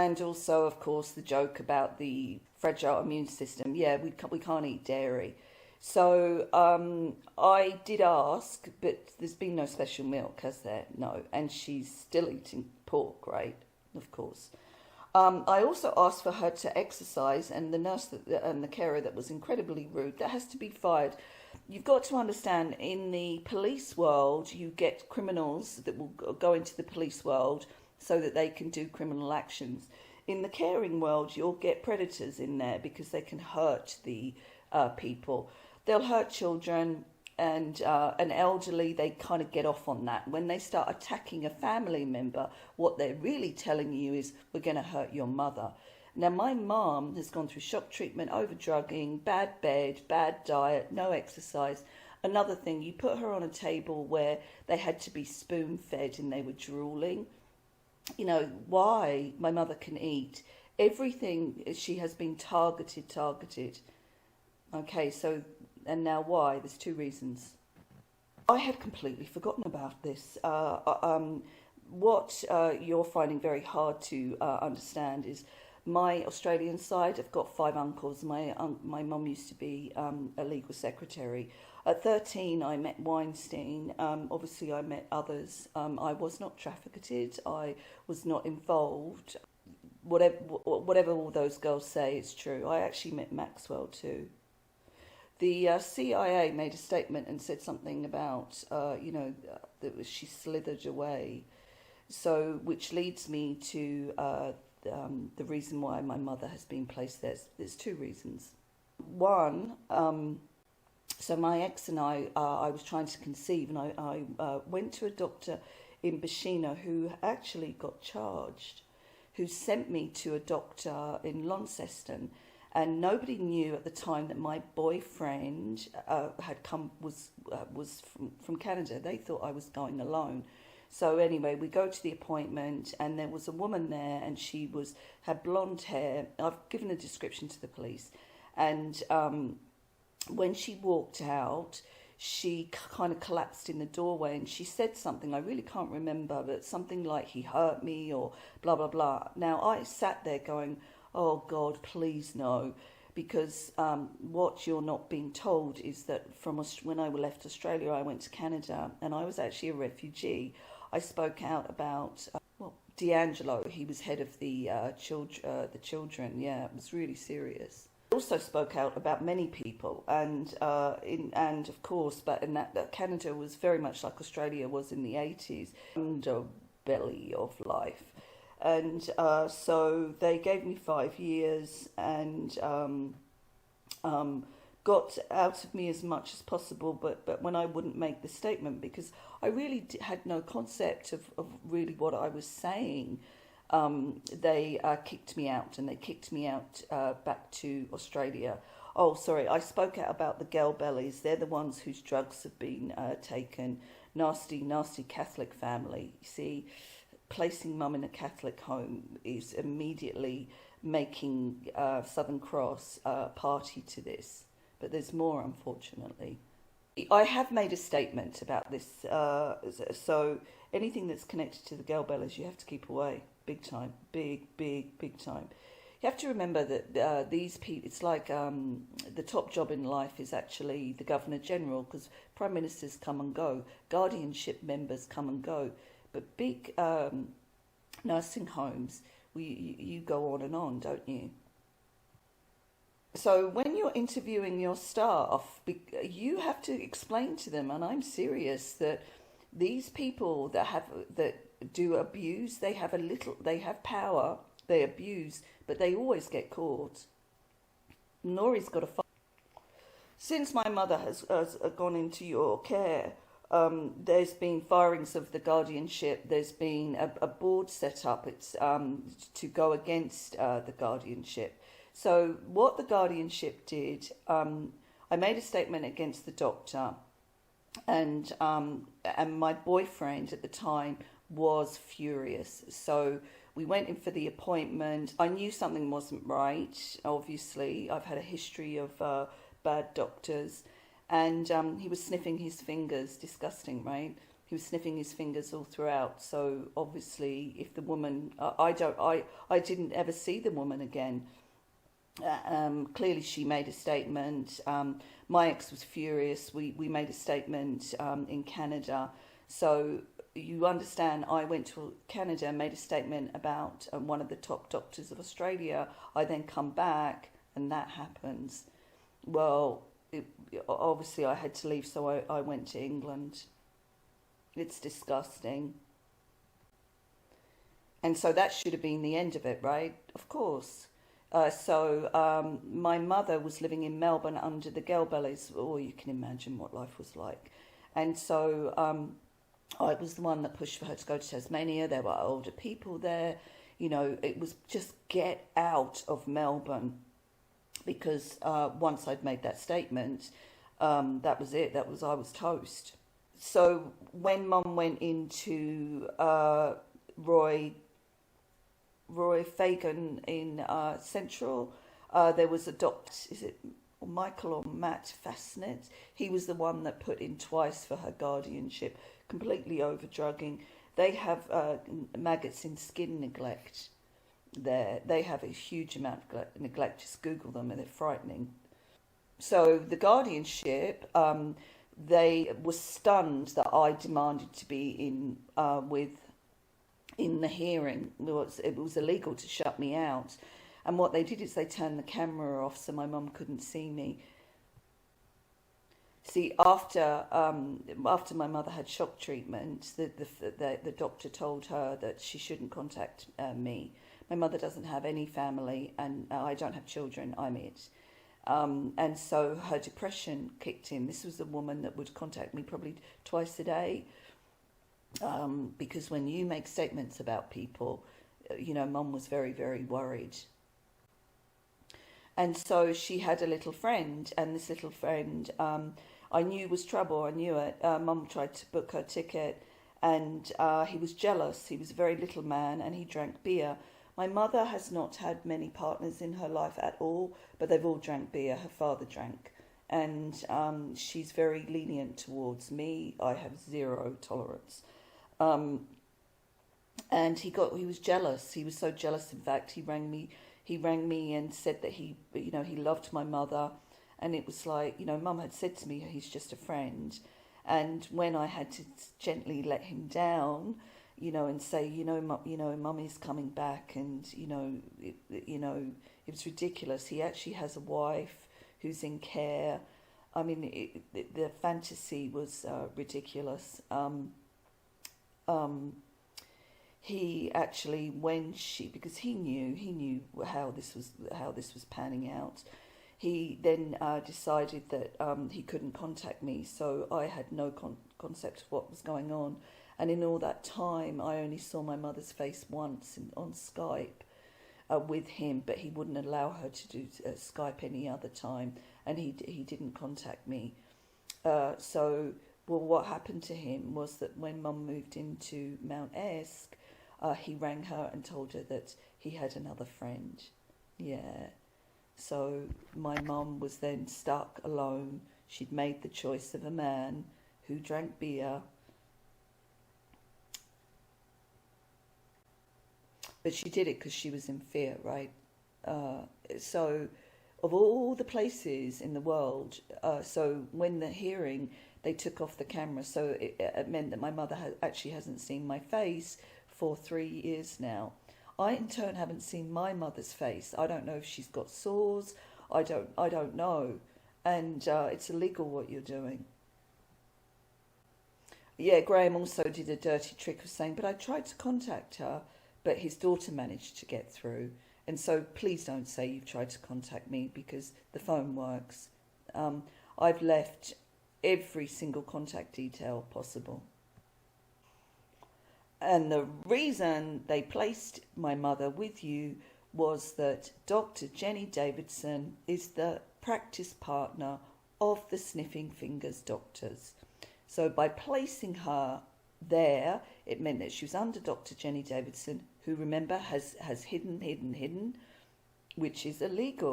And also, of course, the joke about the fragile immune system. Yeah, we can't eat dairy. So I did ask, but there's been no special milk, has there? No. And she's still eating pork, right? Of course. I also asked for her to exercise, and the nurse and the carer that was incredibly rude, that has to be fired. You've got to understand, in the police world, you get criminals that will go into the police world so that they can do criminal actions. In the caring world, you'll get predators in there because they can hurt the people. They'll hurt children and an elderly. They kind of get off on that. When they start attacking a family member, what they're really telling you is, we're going to hurt your mother. Now, my mom has gone through shock treatment, over-drugging, bad bed, bad diet, no exercise. Another thing, you put her on a table where they had to be spoon-fed and they were drooling. You know, why my mother can eat everything, she has been targeted. Okay, so, and now why? There's two reasons. I had completely forgotten about this. What you're finding very hard to understand is my Australian side. I've got 5 uncles. My mum used to be a legal secretary. At 13, I met Weinstein. Obviously, I met others. I was not trafficked. I was not involved. Whatever all those girls say is true. I actually met Maxwell too. The CIA made a statement and said something about, that she slithered away. So, which leads me to the reason why my mother has been placed there. There's 2 reasons. One, so my ex and I was trying to conceive, and I went to a doctor in Bashina who actually got charged, who sent me to a doctor in Launceston. And nobody knew at the time that my boyfriend was from Canada. They thought I was going alone. So anyway, we go to the appointment, and there was a woman there, and she had blonde hair. I've given a description to the police, and when she walked out, she kind of collapsed in the doorway, and she said something, I really can't remember, but something like, he hurt me, or blah blah blah. Now I sat there going, oh God, please no, because what you're not being told is that when I left Australia, I went to Canada, and I was actually a refugee. I spoke out about D'Angelo. He was head of the children. Yeah, it was really serious. I also spoke out about many people, and of course, but in that Canada was very much like Australia was in the 80s, underbelly of life. And so they gave me 5 years, and got out of me as much as possible, but when I wouldn't make the statement, because I really had no concept of really what I was saying, they kicked me out, and they kicked me out back to Australia. Oh, sorry, I spoke out about the girl bellies. They're the ones whose drugs have been taken. Nasty, nasty Catholic family. You see, placing mum in a Catholic home is immediately making Southern Cross party to this. But there's more, unfortunately. I have made a statement about this, so anything that's connected to the girl bellies, you have to keep away, big time, big time. You have to remember that these people, it's like the top job in life is actually the Governor General, because Prime Ministers come and go, guardianship members come and go, but big nursing homes, you go on and on, don't you? So when you're interviewing your staff, you have to explain to them, and I'm serious, that these people that do abuse, they have power, they abuse, but they always get caught. Noree's got a fight. Since my mother has gone into your care, there's been firings of the guardianship. There's been a board set up. It's to go against the guardianship. So what the guardianship did, I made a statement against the doctor, and my boyfriend at the time was furious. So we went in for the appointment. I knew something wasn't right. Obviously, I've had a history of bad doctors, and he was sniffing his fingers. Disgusting, right? he was sniffing his fingers all throughout. So obviously, if the woman, I didn't ever see the woman again. Clearly she made a statement. My ex was furious. We made a statement in Canada. So you understand, I went to Canada and made a statement about one of the top doctors of Australia. I then come back and that happens. Well, obviously I had to leave, so I went to England. It's disgusting. And so that should have been the end of it, right? Of course. So my mother was living in Melbourne under the Gelbellies. Oh, you can imagine what life was like. And so I was the one that pushed for her to go to Tasmania. There were older people there. You know, it was just get out of Melbourne. Because once I'd made that statement, that was it. I was toast. So when Mum went into Roy Fagan in Central, there was a doctor, is it Michael or Matt Fasnet? He was the one that put in twice for her guardianship, completely over drugging. They have maggots in skin neglect there. They have a huge amount of neglect. Just Google them and they're frightening. So the guardianship, they were stunned that I demanded to be in the hearing. It was illegal to shut me out. And what they did is they turned the camera off so my mum couldn't see me. See, after my mother had shock treatment, the doctor told her that she shouldn't contact me. My mother doesn't have any family, and I don't have children. I'm it. And so her depression kicked in. This was a woman that would contact me probably twice a day. Because when you make statements about people, you know, Mum was very, very worried. And so she had a little friend, and this little friend I knew was trouble. I knew it. Mum tried to book her ticket, and he was jealous. He was a very little man, and he drank beer. My mother has not had many partners in her life at all, but they've all drank beer. Her father drank. And she's very lenient towards me. I have zero tolerance. And he was jealous. He was so jealous. In fact, he rang me and said that he loved my mother. And it was like, Mum had said to me, he's just a friend. And when I had to gently let him down, and say, Mummy's coming back, and it was ridiculous. He actually has a wife who's in care. I mean, the fantasy was ridiculous. He actually, because he knew how this was panning out. He then decided that he couldn't contact me, so I had no concept of what was going on. And in all that time, I only saw my mother's face once on Skype with him, but he wouldn't allow her to do Skype any other time, and he didn't contact me. So what happened to him was that when Mum moved into Mount Esk, he rang her and told her that he had another friend. Yeah. So my mum was then stuck alone. She'd made the choice of a man who drank beer. But she did it because she was in fear, right? So of all the places in the world, so when the hearing, they took off the camera. So it meant that my mother actually hasn't seen my face for 3 years now. I, in turn, haven't seen my mother's face. I don't know if she's got sores. I don't know. And it's illegal what you're doing. Yeah, Graham also did a dirty trick of saying, but I tried to contact her, but his daughter managed to get through. And so please don't say you've tried to contact me, because the phone works. I've left every single contact detail possible. And the reason they placed my mother with you was that Dr. Jenny Davidson is the practice partner of the Sniffing Fingers doctors. So by placing her there, it meant that she was under Dr. Jenny Davidson, who, remember, has hidden, which is illegal.